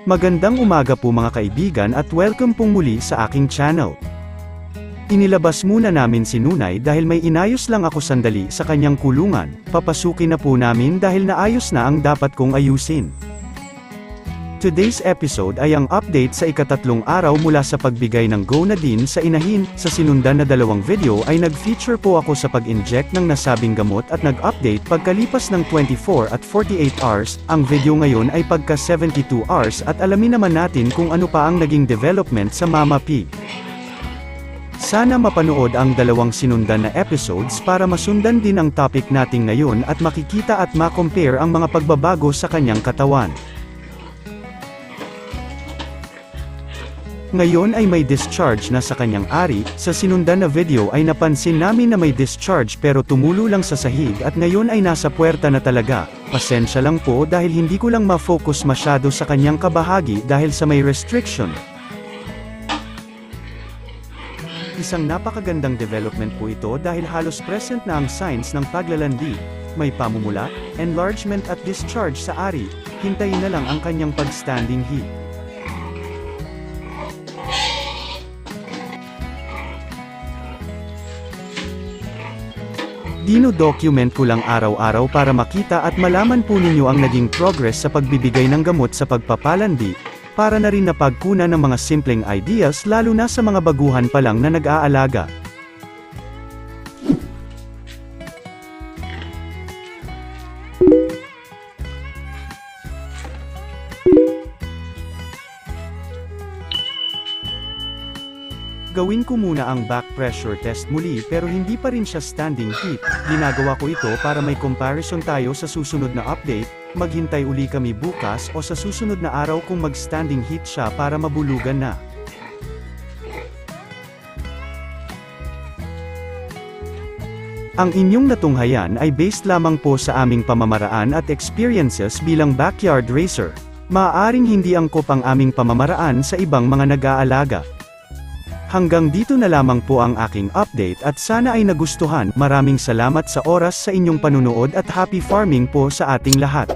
Magandang umaga po mga kaibigan at welcome pong muli sa aking channel. Inilabas muna namin si Nunay dahil may inayos lang ako sandali sa kanyang kulungan, papasukin na po namin dahil naayos na ang dapat kong ayusin. Today's episode ay ang update sa ikatatlong araw mula sa pagbigay ng go na din sa inahin. Sa sinundan na dalawang video ay nag-feature po ako sa pag-inject ng nasabing gamot at nag-update pagkalipas ng 24 at 48 hours. Ang video ngayon ay pagka 72 hours at alamin naman natin kung ano pa ang naging development sa Mama Pig. Sana mapanood ang dalawang sinundan na episodes para masundan din ang topic nating ngayon at makikita at ma-compare ang mga pagbabago sa kanyang katawan. Ngayon ay may discharge na sa kanyang ari. Sa sinundan na video ay napansin namin na may discharge pero tumulo lang sa sahig at ngayon ay nasa puwerta na talaga. Pasensya lang po dahil hindi ko lang ma-focus masyado sa kanyang kabahagi dahil sa may restriction. Isang napakagandang development po ito dahil halos present na ang signs ng paglalandi. May pamumula, enlargement at discharge sa ari. Hintayin na lang ang kanyang pag-standing heat. Dino-document ko lang araw-araw para makita at malaman po ninyo ang naging progress sa pagbibigay ng gamot sa pagpapalandi, para na rin napagkunan ng mga simpleng ideas lalo na sa mga baguhan pa lang na nag-aalaga. Gawin ko muna ang back pressure test muli pero hindi pa rin siya standing heat. Ginagawa ko ito para may comparison tayo sa susunod na update. Maghintay uli kami bukas o sa susunod na araw kung mag-standing heat siya para mabulugan na. Ang inyong natunghayan ay based lamang po sa aming pamamaraan at experiences bilang backyard racer. Maaaring hindi angkop ang aming pamamaraan sa ibang mga nag-aalaga. Hanggang dito na lamang po ang aking update at sana ay nagustuhan. Maraming salamat sa oras sa inyong panunood at happy farming po sa ating lahat.